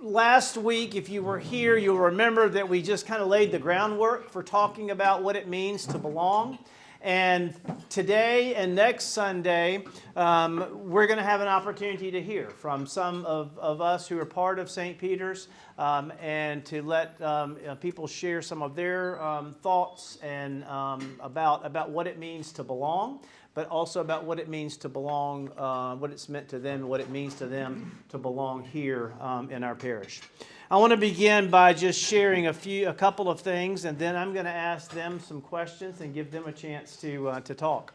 last week, if you were here, you'll remember that we just kind of laid the groundwork for talking about what it means to belong. And today and next Sunday, we're going to have an opportunity to hear from some of us who are part of St. Peter's and to let people share some of their thoughts and about what it means to belong, but also about what it means to belong, what it's meant to them, what it means to them to belong here in our parish. I want to begin by just sharing a couple of things, and then I'm going to ask them some questions and give them a chance to talk.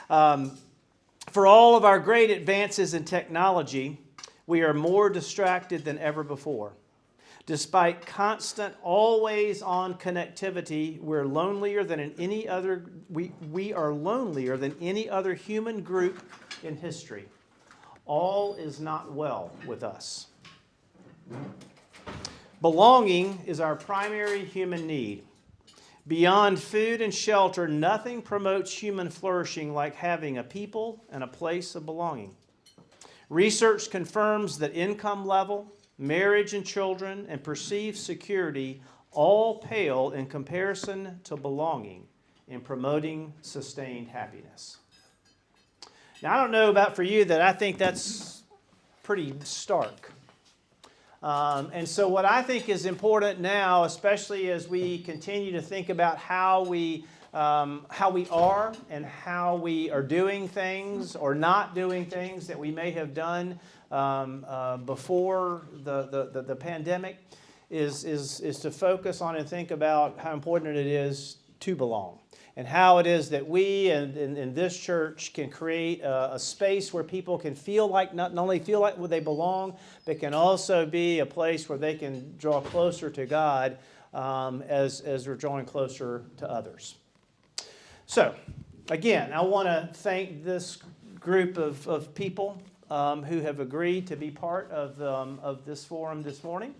For all of our great advances in technology, we are more distracted than ever before. Despite constant, always-on connectivity, we're lonelier than in any other. We are lonelier than any other human group in history. All is not well with us. Belonging is our primary human need. Beyond food and shelter, nothing promotes human flourishing like having a people and a place of belonging. Research confirms that income level, marriage and children, and perceived security all pale in comparison to belonging in promoting sustained happiness. Now, I don't know about for you that I think that's pretty stark. And so what I think is important now, especially as we continue to think about how we are and how we are doing things or not doing things that we may have done before the pandemic, is to focus on and think about how important it is to belong. And how it is that we in this church can create a space where people can feel like, not only feel like they belong, but can also be a place where they can draw closer to God as we're drawing closer to others. So, again, I want to thank this group of people who have agreed to be part of this forum this morning.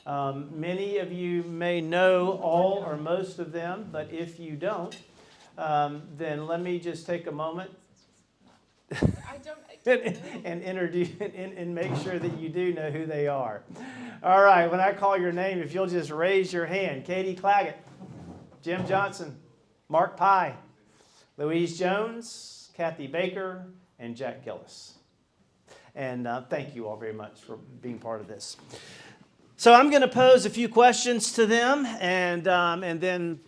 Many of you may know all or most of them, but if you don't, then let me just take a moment and introduce and make sure that you do know who they are. All right, when I call your name, if you'll just raise your hand. Katie Claggett, Jim Johnson, Mark Pye, Louise Jones, Kathy Baker, and Jack Gillis. And thank you all very much for being part of this. So I'm going to pose a few questions to them, and then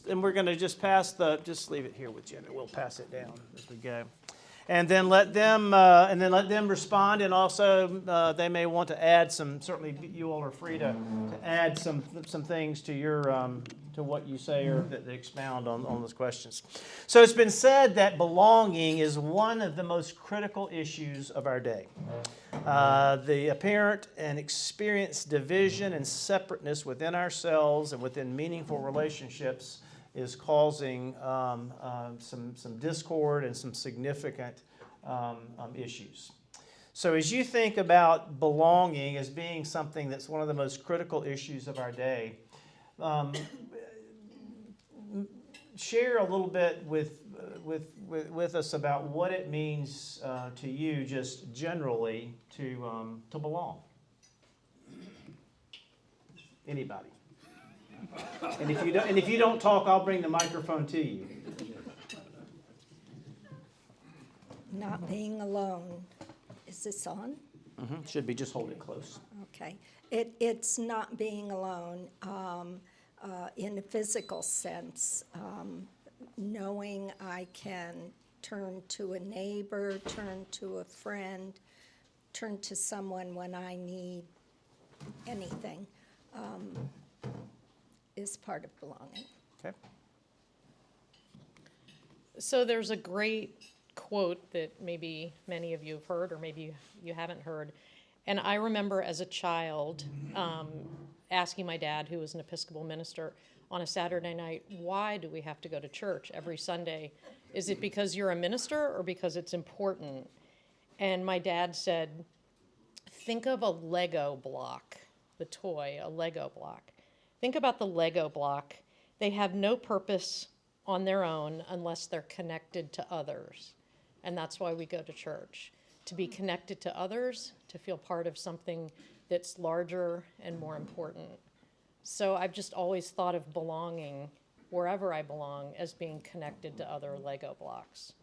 we're going to just just leave it here with Jim, and we'll pass it down as we go. And then let them respond, and also they may want to add some. Certainly, you all are free to add some things to your to what you say or that expound on those questions. So it's been said that belonging is one of the most critical issues of our day. The apparent and experienced division and separateness within ourselves and within meaningful relationships is causing some discord and some significant issues. So as you think about belonging as being something that's one of the most critical issues of our day, share a little bit with us about what it means to you, just generally, to belong. Anybody? And if you don't talk, I'll bring the microphone to you. Not being alone. Is this on? Mm-hmm. Should be. Just hold it close. Okay. It's not being alone in a physical sense. Knowing I can turn to a neighbor, turn to a friend, turn to someone when I need anything is part of belonging. Okay. So there's a great quote that maybe many of you have heard or maybe you haven't heard. And I remember as a child asking my dad, who was an Episcopal minister, on a Saturday night, why do we have to go to church every Sunday? Is it because you're a minister or because it's important? And my dad said, think of a Lego block, the toy, a Lego block. Think about the Lego block. They have no purpose on their own unless they're connected to others. And that's why we go to church. to be connected to others, to feel part of something that's larger and more important. So I've just always thought of belonging, wherever I belong, as being connected to other Lego blocks,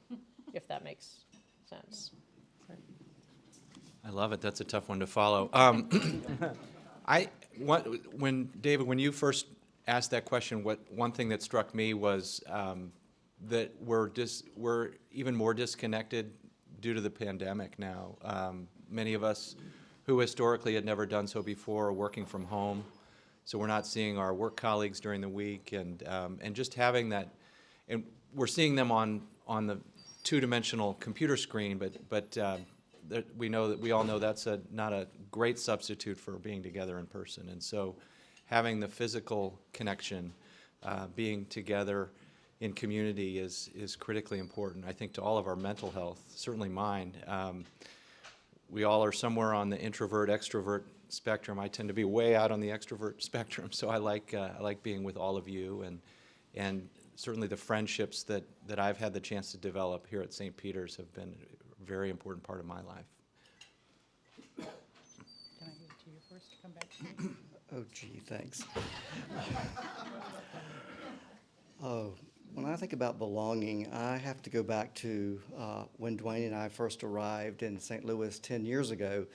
if that makes sense. I love it. That's a tough one to follow. David, when you first asked that question, one thing that struck me was that we're even more disconnected due to the pandemic now. Many of us who historically had never done so before are working from home, so we're not seeing our work colleagues during the week, and just having that, and we're seeing them on the two-dimensional computer screen, but we all know that's not a great substitute for being together in person. And so having the physical connection, being together in community is critically important, I think, to all of our mental health, certainly mine. We all are somewhere on the introvert-extrovert spectrum. I tend to be way out on the extrovert spectrum, so I like being with all of you, and certainly the friendships that I've had the chance to develop here at St. Peter's have been a very important part of my life. Can I give it to you first to come back to me? Oh, gee, thanks. Oh, when I think about belonging, I have to go back to when Dwayne and I first arrived in St. Louis 10 years ago.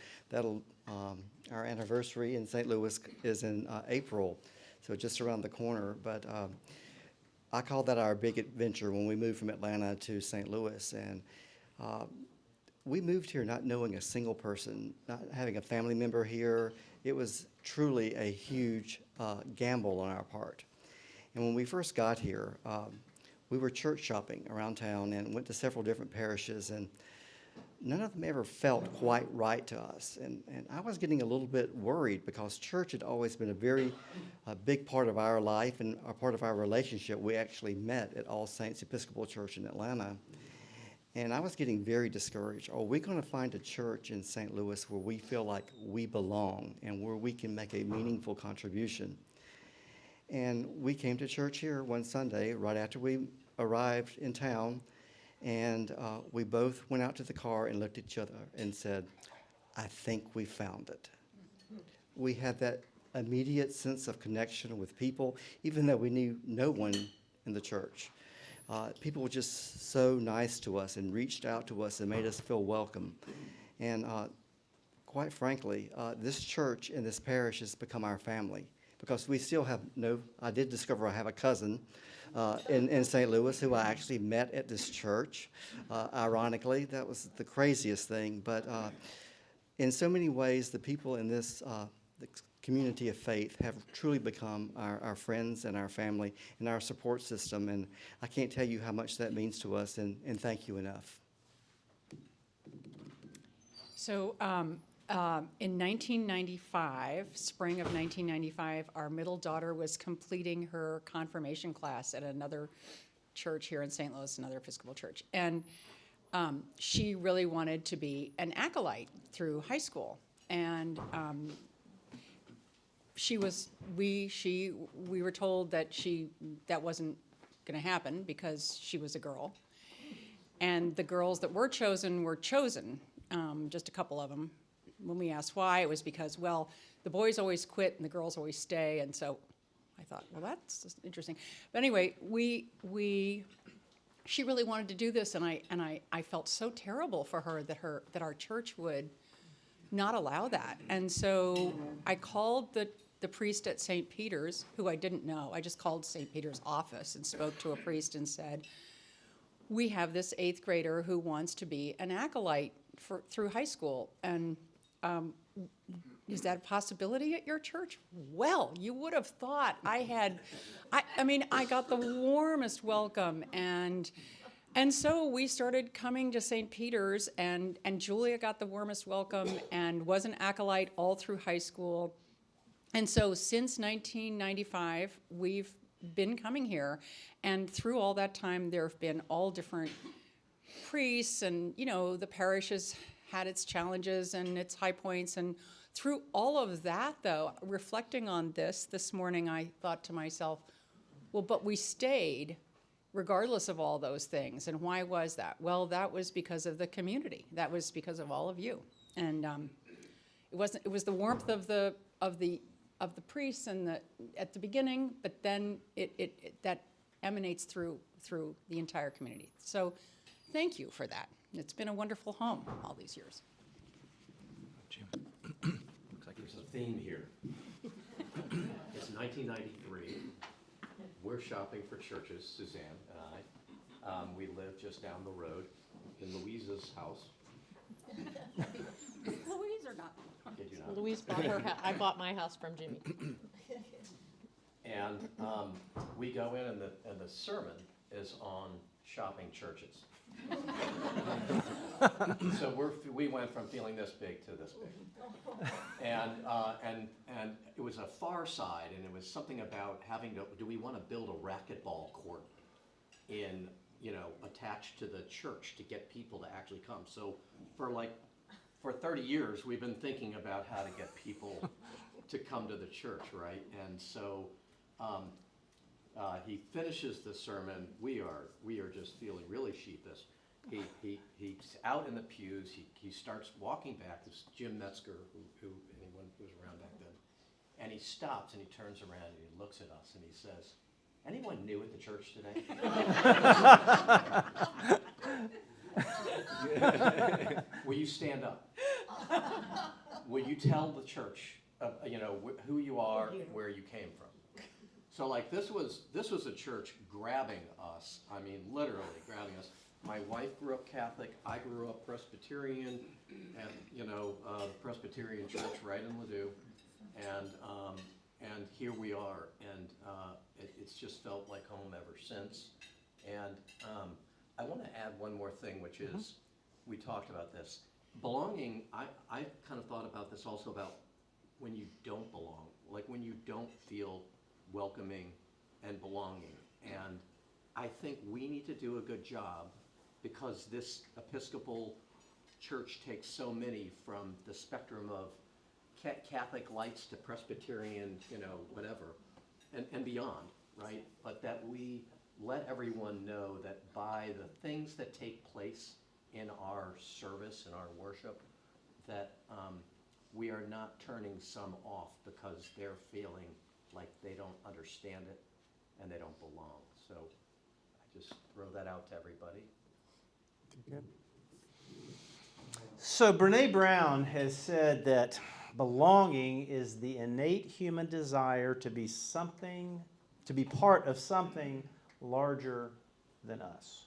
Our anniversary in St. Louis is in April, so just around the corner. But I call that our big adventure when we moved from Atlanta to St. Louis. And we moved here not knowing a single person, not having a family member here. It was truly a huge gamble on our part. And when we first got here, we were church shopping around town and went to several different parishes, and none of them ever felt quite right to us. And I was getting a little bit worried because church had always been a big part of our life and a part of our relationship. We actually met at All Saints Episcopal Church in Atlanta. And I was getting very discouraged. Are we going to find a church in St. Louis where we feel like we belong and where we can make a meaningful contribution? And we came to church here one Sunday right after we arrived in town, and we both went out to the car and looked at each other and said, I think we found it. We had that immediate sense of connection with people, even though we knew no one in the church. People were just so nice to us and reached out to us and made us feel welcome. And quite frankly, this church and this parish has become our family, because we still have I did discover I have a cousin in St. Louis who I actually met at this church. Ironically, that was the craziest thing. But in so many ways, the people in this the community of faith have truly become our friends and our family and our support system. And I can't tell you how much that means to us, and thank you enough. So in 1995, spring of 1995, our middle daughter was completing her confirmation class at another church here in St. Louis, another Episcopal church. And she really wanted to be an acolyte through high school. And we were told that that wasn't going to happen because she was a girl. And the girls that were chosen, just a couple of them. When we asked why, it was because, well, the boys always quit and the girls always stay. And so I thought, well, that's just interesting. But anyway, she really wanted to do this, and I felt so terrible for her that our church would not allow that. And so I called the priest at St. Peter's, who I didn't know. I just called St. Peter's office and spoke to a priest and said, we have this 8th grader who wants to be an acolyte through high school, and is that a possibility at your church? Well, you would have thought I got the warmest welcome, and so we started coming to St. Peter's, and Julia got the warmest welcome and was an acolyte all through high school. And so since 1995, we've been coming here, and through all that time, there have been all different priests, and the parish has had its challenges and its high points. And through all of that, though, reflecting on this morning, I thought to myself, well, but we stayed regardless of all those things. And why was that? Well, that was because of the community. That was because of all of you. And it was the warmth of the priests and at the beginning, but then that emanates through the entire community. So thank you for that. It's been a wonderful home all these years. Looks like there's a theme here. It's 1993. We're shopping for churches, Suzanne and I. We live just down the road in Louise's house. Louise or not? Did you know? Louise bought her house. I bought my house from Jimmy. And we go in, and the sermon is on shopping churches. So we went from feeling this big to this big, and it was a far side, and it was something about do we want to build a racquetball court attached to the church to get people to actually come? So for 30 years we've been thinking about how to get people to come to the church, right? And so he finishes the sermon. We are just feeling really sheepish. He's out in the pews. He starts walking back. This is Jim Metzger, who anyone who was around back then, and he stops and he turns around and he looks at us and he says, "Anyone new at the church today?" Will you stand up? Will you tell the church, who you are, where you came from? So this was a church grabbing us. I mean, literally grabbing us. My wife grew up Catholic. I grew up Presbyterian, and Presbyterian church right in Ladue, and here we are, and it's just felt like home ever since. And I want to add one more thing, which is, we talked about this. Belonging, I kind of thought about this also about when you don't belong, like when you don't feel welcoming and belonging. And I think we need to do a good job, because this Episcopal church takes so many from the spectrum of Catholic lights to Presbyterian, whatever, and beyond, right? But that we let everyone know that by the things that take place in our service and our worship, that we are not turning some off because they're feeling like they don't understand it and they don't belong. So I just throw that out to everybody. So Brene Brown has said that belonging is the innate human desire to be part of something larger than us.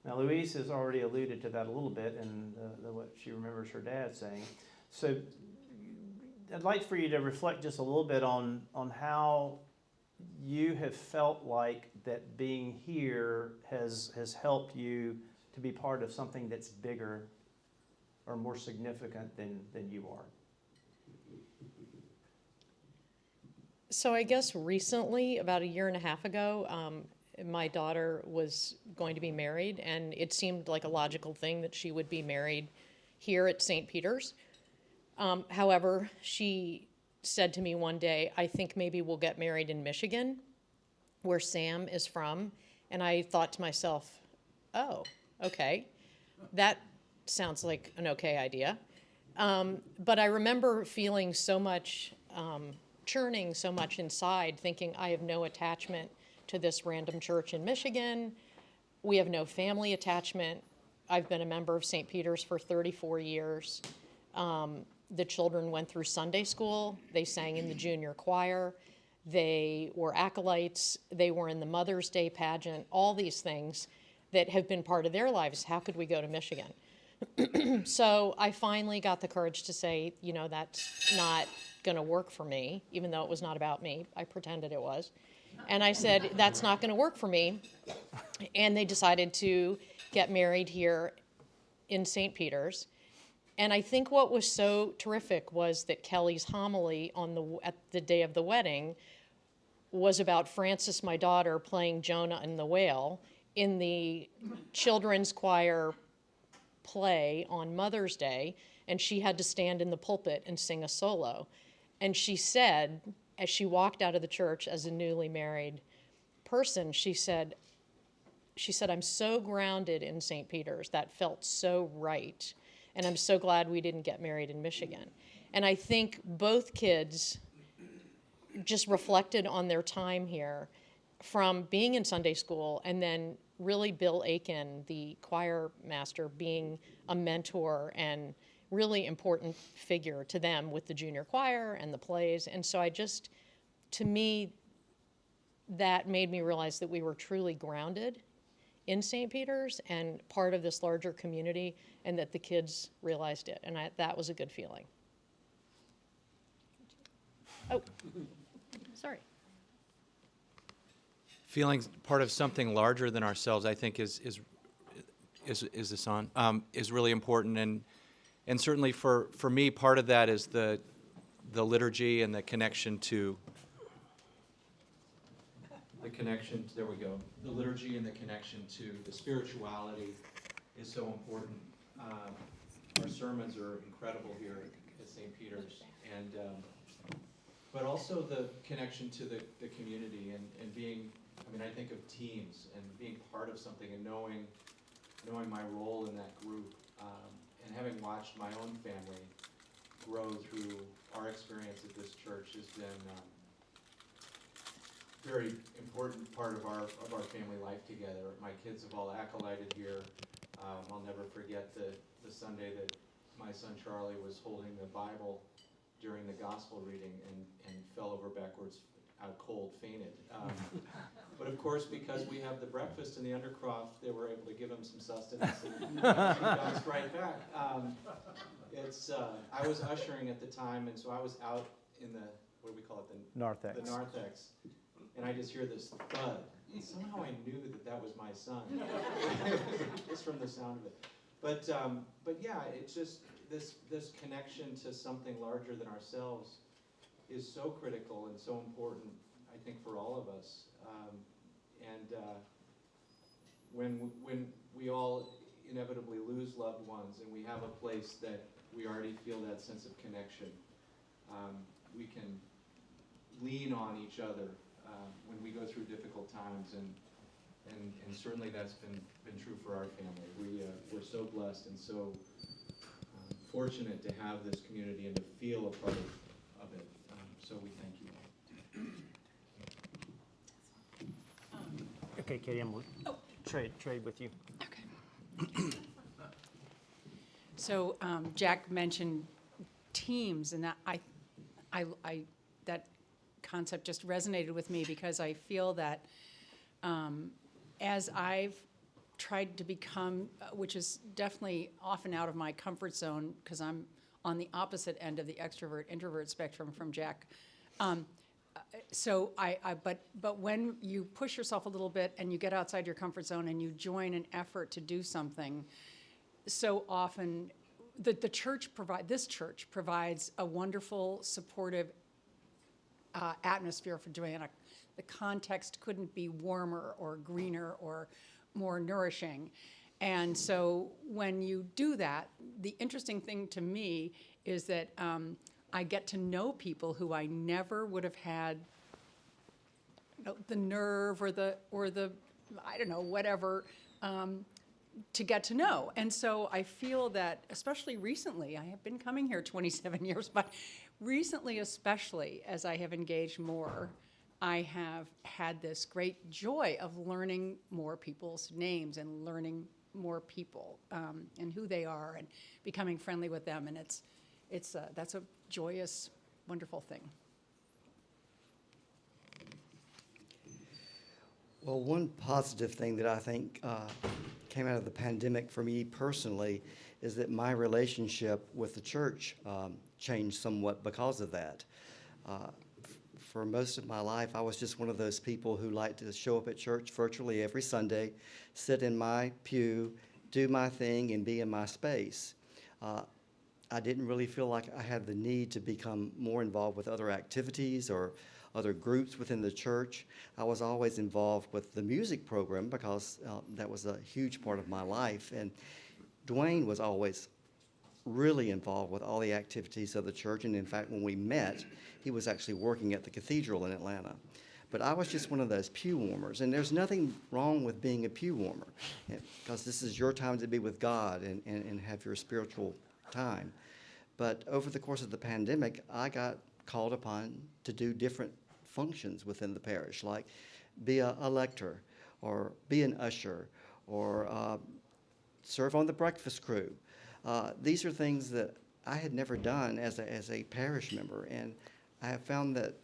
Now, Louise has already alluded to that a little bit in what she remembers her dad saying. So I'd like for you to reflect just a little bit on how you have felt like that being here has helped you to be part of something that's bigger or more significant than you are. So I guess recently, about a year and a half ago, my daughter was going to be married, and it seemed like a logical thing that she would be married here at St. Peter's. However, she said to me one day, "I think maybe we'll get married in Michigan, where Sam is from." And I thought to myself, oh, okay, that sounds like an okay idea. But I remember feeling so much, churning so much inside, thinking I have no attachment to this random church in Michigan. We have no family attachment. I've been a member of St. Peter's for 34 years. The children went through Sunday school. They sang in the junior choir. They were acolytes. They were in the Mother's Day pageant, all these things that have been part of their lives. How could we go to Michigan? So I finally got the courage to say, that's not going to work for me, even though it was not about me. I pretended it was. And I said, that's not going to work for me. And they decided to get married here in St. Peter's. And I think what was so terrific was that Kelly's homily at the day of the wedding was about Frances, my daughter, playing Jonah and the whale in the children's choir play on Mother's Day, and she had to stand in the pulpit and sing a solo. And she said, as she walked out of the church as a newly married person, she said, she said, I'm so grounded in St. Peter's. That felt so right. And I'm so glad we didn't get married in Michigan. And I think both kids just reflected on their time here from being in Sunday school, and then really Bill Aiken, the choir master, being a mentor and really important figure to them with the junior choir and the plays. And so to me, that made me realize that we were truly grounded in St. Peter's and part of this larger community, and that the kids realized it. And that was a good feeling. Oh, sorry. Feeling part of something larger than ourselves, I think, is this on? Is really important, and certainly for me, part of that is the liturgy and the connection to. There we go. The liturgy and the connection to the spirituality is so important. Our sermons are incredible here at St. Peter's, and but also the connection to the community and being. I mean, I think of teams and being part of something and knowing my role in that group, and having watched my own family grow through our experience at this church has been very important part of our family life together. My kids have all acolyted here. I'll never forget the Sunday that my son Charlie was holding the Bible during the gospel reading and fell over backwards out cold, fainted. But of course, because we have the breakfast in the Undercroft, they were able to give him some sustenance and he bounced right back. I was ushering at the time, and so I was out in the, what do we call it? The Narthex. narthex. And I just hear this thud. And somehow I knew that was my son, just from the sound of it. But yeah, it's just this connection to something larger than ourselves is so critical and so important, I think, for all of us. When we all inevitably lose loved ones and we have a place that we already feel that sense of connection, we can lean on each other when we go through difficult times, and certainly that's been true for our family. We're so blessed and so fortunate to have this community and to feel a part of it. So we thank you all. Okay, Katie, I'm trade with you. Okay. So Jack mentioned teams, and that that concept just resonated with me because I feel that as I've tried to become, which is definitely often out of my comfort zone because I'm on the opposite end of the extrovert-introvert spectrum from Jack. But when you push yourself a little bit and you get outside your comfort zone and you join an effort to do something, so often this church provides a wonderful, supportive atmosphere for doing it. The context couldn't be warmer or greener or more nourishing. And so when you do that, the interesting thing to me is that I get to know people who I never would have had the nerve or the I don't know, whatever, to get to know. And so I feel that, especially recently, I have been coming here 27 years, but recently especially, as I have engaged more, I have had this great joy of learning more people's names and learning more people and who they are and becoming friendly with them. And that's a joyous, wonderful thing. Well, one positive thing that I think came out of the pandemic for me personally is that my relationship with the church changed somewhat because of that. For most of my life, I was just one of those people who liked to show up at church virtually every Sunday, sit in my pew, do my thing, and be in my space. I didn't really feel like I had the need to become more involved with other activities or other groups within the church. I was always involved with the music program because that was a huge part of my life. And Dwayne was always really involved with all the activities of the church. And in fact, when we met, he was actually working at the cathedral in Atlanta. But I was just one of those pew warmers, and there's nothing wrong with being a pew warmer, because this is your time to be with God and have your spiritual time. But over the course of the pandemic, I got called upon to do different functions within the parish, like be a lector, or be an usher, or serve on the breakfast crew. These are things that I had never done as a parish member, and I have found that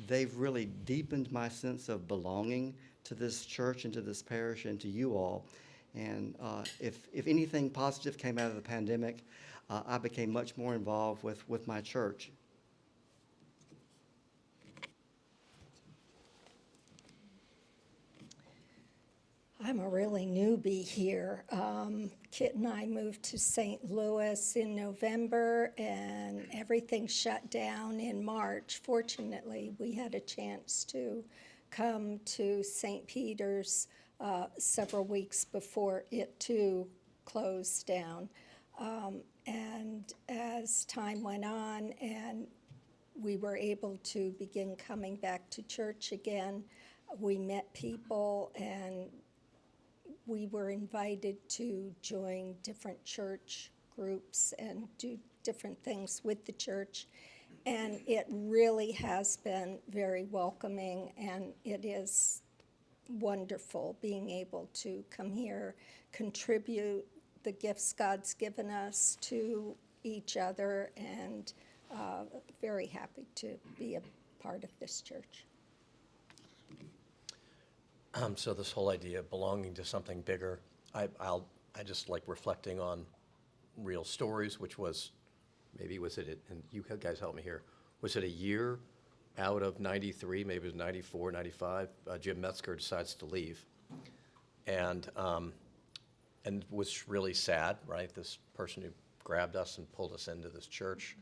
they've really deepened my sense of belonging to this church and to this parish and to you all. And if anything positive came out of the pandemic, I became much more involved with my church. I'm a really newbie here. Kit and I moved to St. Louis in November, and everything shut down in March. Fortunately, we had a chance to come to St. Peter's several weeks before it too closed down. And as time went on and we were able to begin coming back to church again, we met people, and we were invited to join different church groups and do different things with the church. And it really has been very welcoming, and it is wonderful being able to come here, contribute the gifts God's given us to each other, and very happy to be a part of this church. So this whole idea of belonging to something bigger, I just like reflecting on real stories, which was, maybe was it, and you guys help me here, was it a year out of 93, maybe it was 94, 95, Jim Metzger decides to leave. And was really sad, right? This person who grabbed us and pulled us into this church.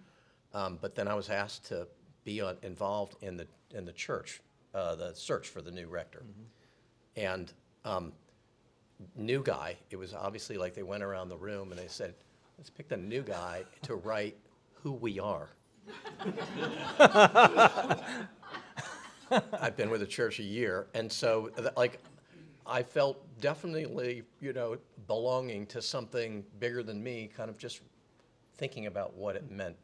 But then I was asked to be involved in the church, the search for the new rector. Mm-hmm. And new guy, it was obviously like they went around the room and they said, let's pick the new guy to write who we are. I've been with the church a year, and so I felt definitely, belonging to something bigger than me, kind of just thinking about what it meant,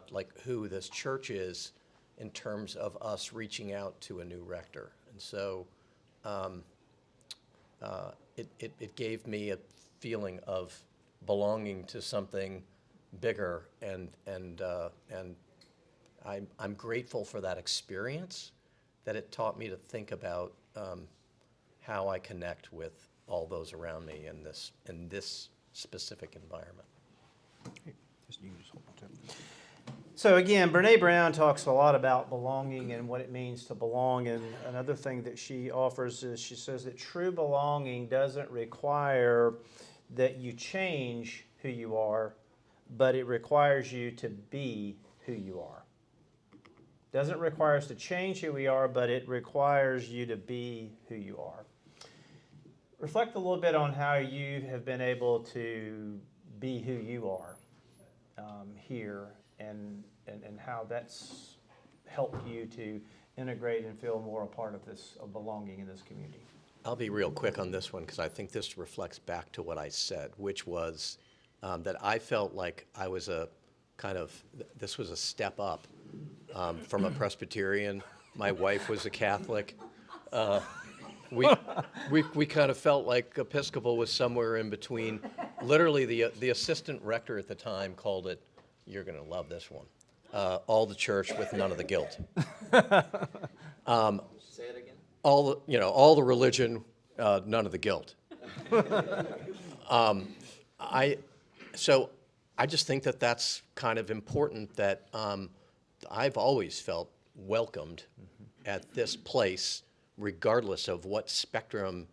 like who this church is in terms of us reaching out to a new rector. And so it gave me a feeling of belonging to something bigger, and I'm grateful for that experience, that it taught me to think about how I connect with all those around me in this specific environment. So again, Brene Brown talks a lot about belonging and what it means to belong, and another thing that she offers is she says that true belonging doesn't require that you change who you are, but it requires you to be who you are. Doesn't require us to change who we are, but it requires you to be who you are. Reflect a little bit on how you have been able to be who you are here, and how that's helped you to integrate and feel more a part of this, of belonging in this community. I'll be real quick on this one, because I think this reflects back to what I said, which was that I felt like I was this was a step up from a Presbyterian. My wife was a Catholic. We kind of felt like Episcopal was somewhere in between. Literally, the assistant rector at the time called it, "You're going to love this one. All the church with none of the guilt." Say it again. All the religion, none of the guilt. So I just think that that's kind of important, that I've always felt welcomed at this place, regardless of what spectrum,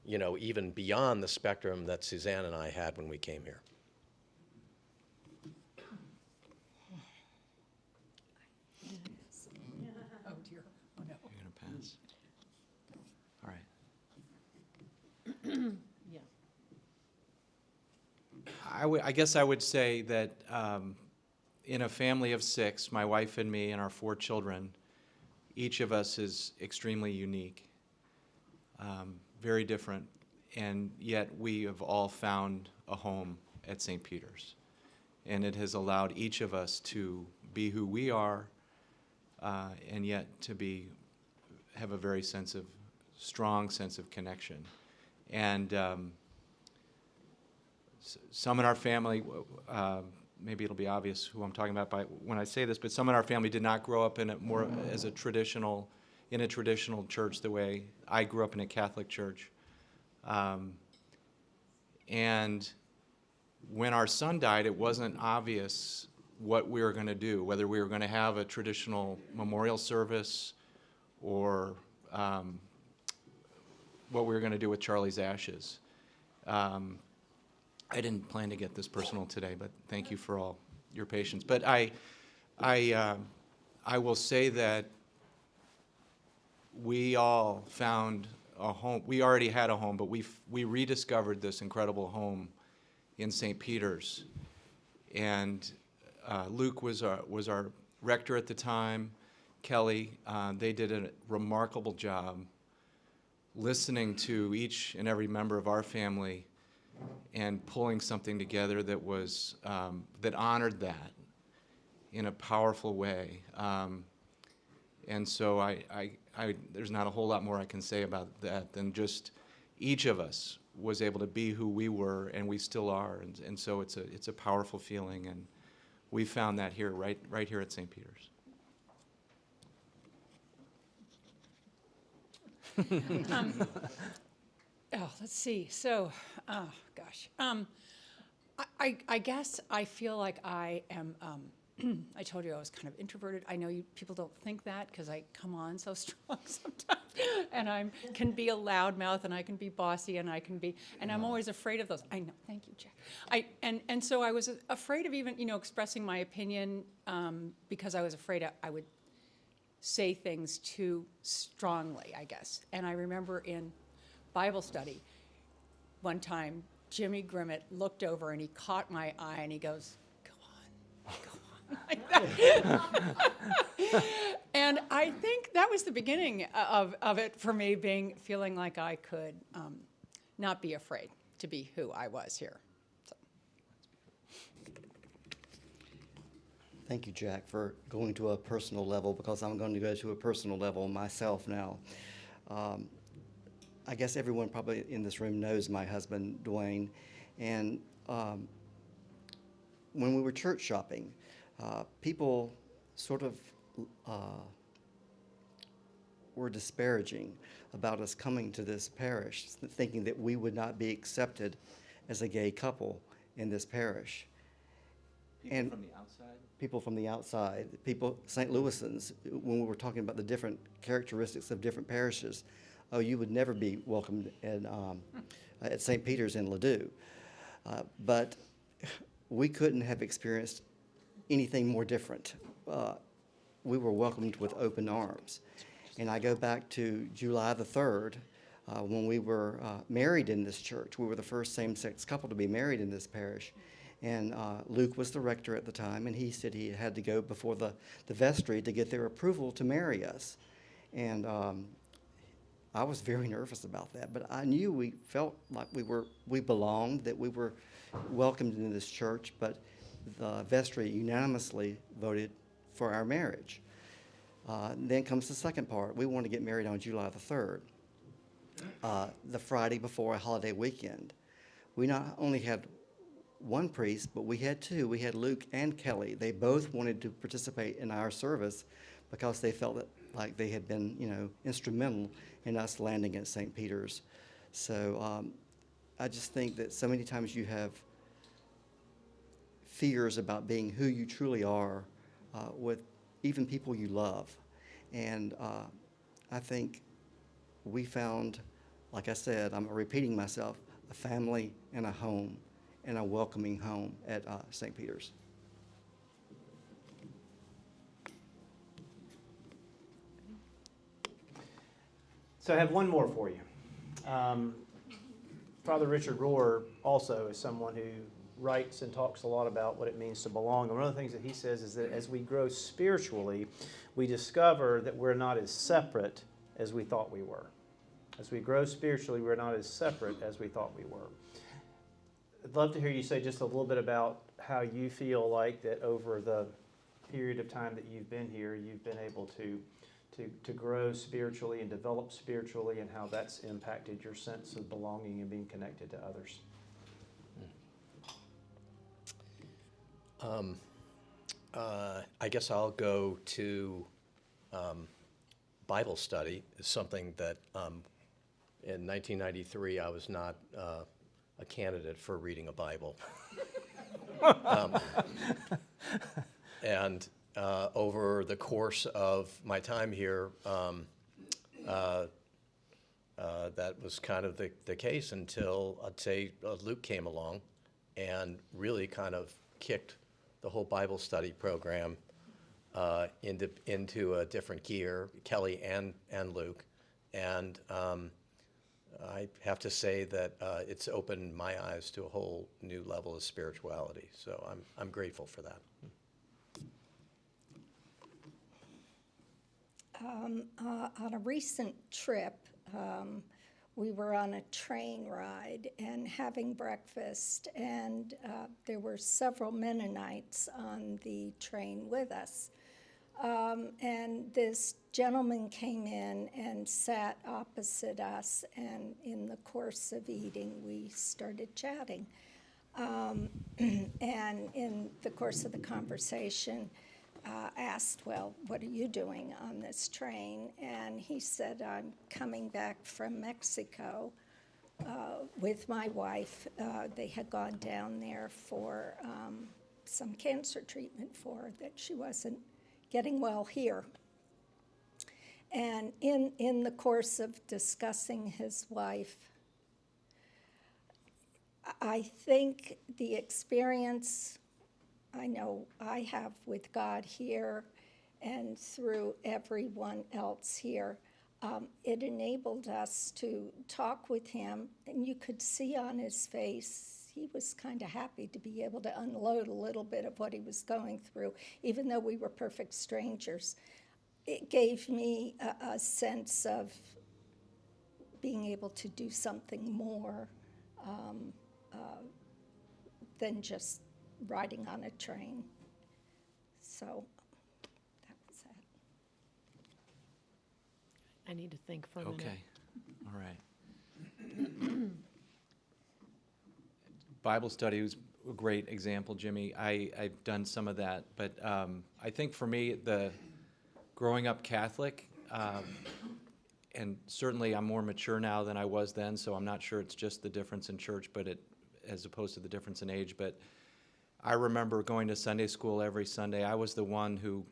even beyond the spectrum that Suzanne and I had when we came here. Oh dear, oh no. You're going to pass? All right. Yeah. I guess I would say that in a family of 6, my wife and me and our 4 children, each of us is extremely unique, very different, and yet we have all found a home at St. Peter's. And it has allowed each of us to be who we are, and yet to have a very strong sense of connection. And some in our family, maybe it'll be obvious who I'm talking about when I say this, but some in our family did not grow up in a traditional church the way I grew up in a Catholic church. And when our son died, it wasn't obvious what we were going to do, whether we were going to have a traditional memorial service or what we were going to do with Charlie's ashes. I didn't plan to get this personal today, but thank you for all your patience. But I will say that we all found a home. We already had a home, but we rediscovered this incredible home in St. Peter's. And Luke was our rector at the time. Kelly, they did a remarkable job listening to each and every member of our family and pulling something together that was that honored that in a powerful way. And so there's not a whole lot more I can say about that than just each of us was able to be who we were, and we still are. And so it's a powerful feeling, and we found that here, right here at St. Peter's. Let's see. So, oh gosh. I guess I feel like I am. I told you I was kind of introverted. I know people don't think that because I come on so strong sometimes, and I can be a loudmouth, and I can be bossy, and I'm always afraid of those. I know. Thank you, Jack. And so I was afraid of even expressing my opinion because I was afraid I would say things too strongly, I guess. And I remember in Bible study one time, Jimmy Grimmett looked over and he caught my eye and he goes, "Go on," like that. And I think that was the beginning of it for me, feeling like I could not be afraid to be who I was here. So. Thank you, Jack, for going to a personal level, because I'm going to go to a personal level myself now. I guess everyone probably in this room knows my husband, Dwayne, and when we were church shopping, people sort of were disparaging about us coming to this parish, thinking that we would not be accepted as a gay couple in this parish. People from the outside? People from the outside, St. Louisans, when we were talking about the different characteristics of different parishes, oh, you would never be welcomed at St. Peter's in Ladue. But we couldn't have experienced anything more different. We were welcomed with open arms. And I go back to July the 3rd, when we were married in this church. We were the first same-sex couple to be married in this parish. And Luke was the rector at the time, and he said he had to go before the vestry to get their approval to marry us. And I was very nervous about that, but I knew we felt like we belonged, that we were welcomed in this church, but the vestry unanimously voted for our marriage. Then comes the second part. We wanted to get married on July the 3rd, the Friday before a holiday weekend. We not only had one priest, but we had two. We had Luke and Kelly. They both wanted to participate in our service because they felt that like they had been, instrumental in us landing at St. Peter's. So I just think that so many times you have fears about being who you truly are with even people you love. And I think we found, like I said, I'm repeating myself, a family and a home, and a welcoming home at St. Peter's. So I have one more for you. Father Richard Rohr also is someone who writes and talks a lot about what it means to belong. And one of the things that he says is that as we grow spiritually, we discover that we're not as separate as we thought we were. As we grow spiritually, we're not as separate as we thought we were. I'd love to hear you say just a little bit about how you feel like that over the period of time that you've been here, you've been able to grow spiritually and develop spiritually, and how that's impacted your sense of belonging and being connected to others. I guess I'll go to Bible study is something that in 1993 I was not a candidate for reading a Bible. And over the course of my time here, that was kind of the case until, I'd say, Luke came along and really kind of kicked the whole Bible study program into a different gear, Kelly and Luke. And I have to say that it's opened my eyes to a whole new level of spirituality. So I'm grateful for that. On a recent trip, we were on a train ride and having breakfast, and there were several Mennonites on the train with us. And this gentleman came in and sat opposite us, and in the course of eating, we started chatting. And in the course of the conversation, asked, well, what are you doing on this train? And he said, I'm coming back from Mexico with my wife. They had gone down there for some cancer treatment for her, that she wasn't getting well here. And in the course of discussing his wife, I think the experience I know I have with God here and through everyone else here, it enabled us to talk with him, and you could see on his face he was kind of happy to be able to unload a little bit of what he was going through, even though we were perfect strangers. It gave me a sense of being able to do something more than just riding on a train. So that was it. I need to think for a minute. Okay, all right. Bible study was a great example, Jimmy. I've done some of that, but I think for me, the growing up Catholic, and certainly I'm more mature now than I was then, so I'm not sure it's just the difference in church, but as opposed to the difference in age, but I remember going to Sunday school every Sunday. I was the one who,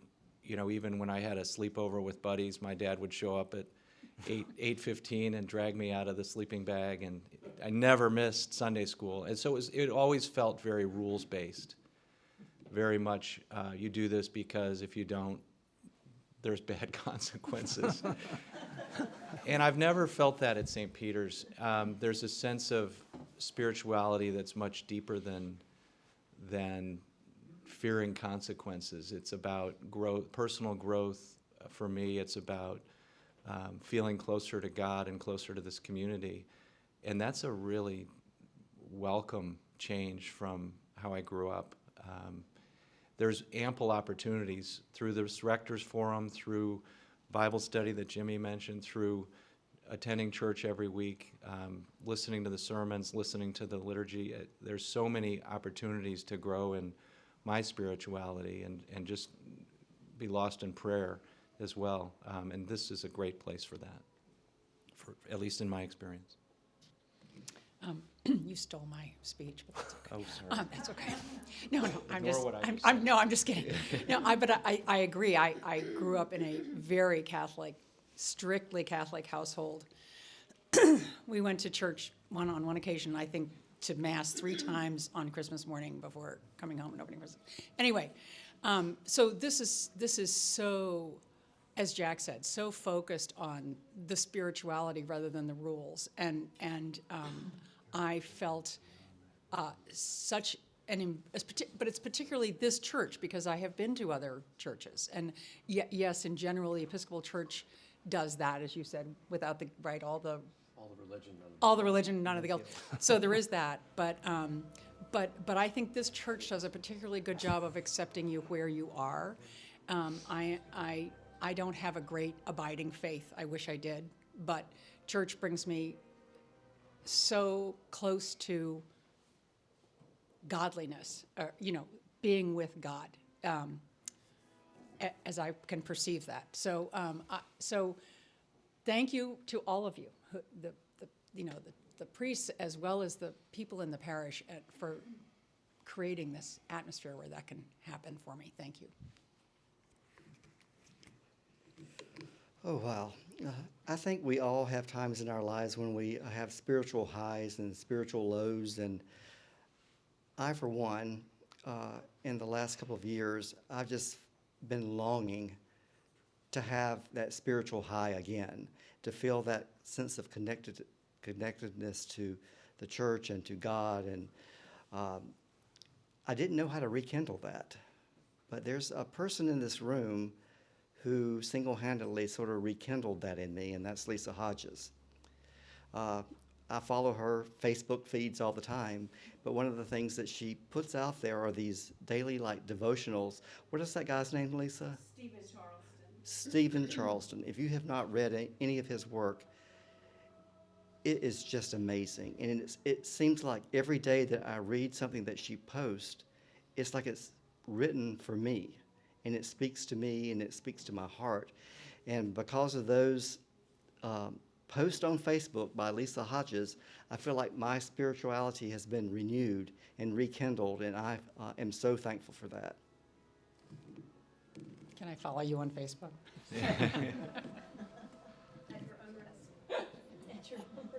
even when I had a sleepover with buddies, my dad would show up at 8:15 and drag me out of the sleeping bag, and I never missed Sunday school. And so it always felt very rules-based, very much you do this because if you don't, there's bad consequences. And I've never felt that at St. Peter's. There's a sense of spirituality that's much deeper than fearing consequences. It's about growth, personal growth. For me, it's about feeling closer to God and closer to this community. And that's a really welcome change from how I grew up. There's ample opportunities through this Rector's Forum, through Bible study that Jimmy mentioned, through attending church every week, listening to the sermons, listening to the liturgy. There's so many opportunities to grow in my spirituality and just be lost in prayer as well. And this is a great place for that, at least in my experience. You stole my speech, but that's okay. Oh, sorry. That's okay. No, I'm Ignore just. what I just I'm just kidding. No, but I agree. I grew up in a very Catholic, strictly Catholic household. We went to church on one occasion, I think, to Mass 3 times on Christmas morning before coming home and opening presents. Anyway, so this is so, as Jack said, so focused on the spirituality rather than the rules, and I felt such but it's particularly this church, because I have been to other churches. And yes, in general, the Episcopal Church does that, as you said, without the, right, all the religion, none of the guilt. So there is that, but I think this church does a particularly good job of accepting you where you are. I don't have a great abiding faith. I wish I did, but church brings me so close to godliness, being with God, as I can perceive that. So, so thank you to all of you, the priests as well as the people in the parish, for creating this atmosphere where that can happen for me. Thank you. Oh, wow. I think we all have times in our lives when we have spiritual highs and spiritual lows. And I, for one, in the last couple of years, I've just been longing to have that spiritual high again, to feel that sense of connectedness to the church and to God. And I didn't know how to rekindle that. But there's a person in this room who single-handedly sort of rekindled that in me, and that's Lisa Hodges. I follow her Facebook feeds all the time, but one of the things that she puts out there are these daily, devotionals. What is that guy's name, Lisa? Stephen Charleston. Stephen Charleston. If you have not read any of his work, it is just amazing. And it seems like every day that I read something that she posts, it's like it's written for me. And it speaks to me, and it speaks to my heart. And because of those posts on Facebook by Lisa Hodges, I feel like my spirituality has been renewed and rekindled, and I am so thankful for that. Can I follow you on Facebook?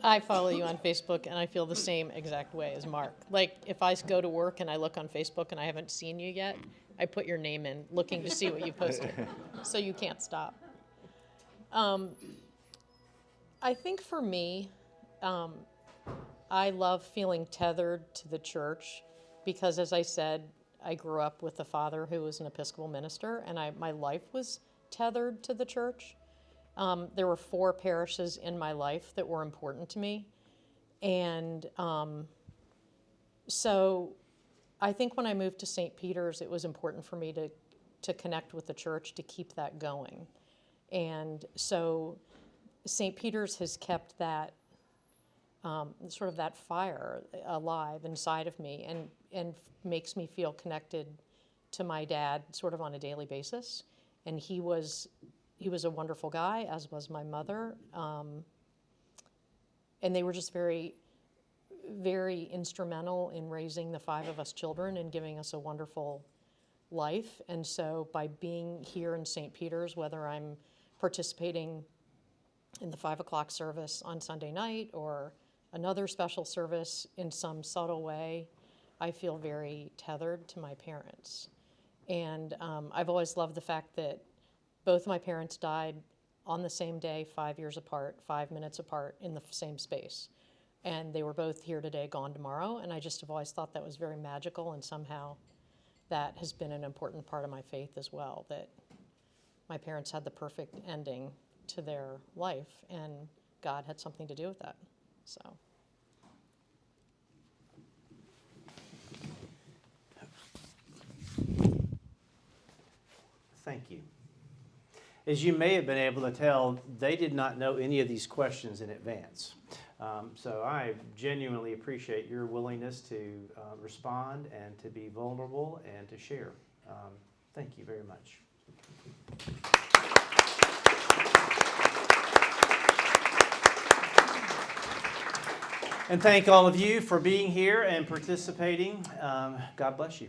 I follow you on Facebook, and I feel the same exact way as Mark. Like, if I go to work and I look on Facebook and I haven't seen you yet, I put your name in, looking to see what you posted, so you can't stop. I think for me, I love feeling tethered to the church because, as I said, I grew up with a father who was an Episcopal minister, and my life was tethered to the church. There were 4 parishes in my life that were important to me, and so I think when I moved to St. Peter's, it was important for me to connect with the church, to keep that going. And so St. Peter's has kept that, sort of that fire alive inside of me, and makes me feel connected to my dad sort of on a daily basis. And he was a wonderful guy, as was my mother. And they were just very, very instrumental in raising the 5 of us children and giving us a wonderful life. And so by being here in St. Peter's, whether I'm participating in the 5 o'clock service on Sunday night or another special service in some subtle way, I feel very tethered to my parents. And I've always loved the fact that both of my parents died on the same day, 5 years apart, 5 minutes apart, in the same space. And they were both here today, gone tomorrow, and I just have always thought that was very magical, and somehow that has been an important part of my faith as well, that my parents had the perfect ending to their life, and God had something to do with that. So. Thank you. As you may have been able to tell, they did not know any of these questions in advance. So I genuinely appreciate your willingness to respond and to be vulnerable and to share. Thank you very much. And thank all of you for being here and participating. God bless you.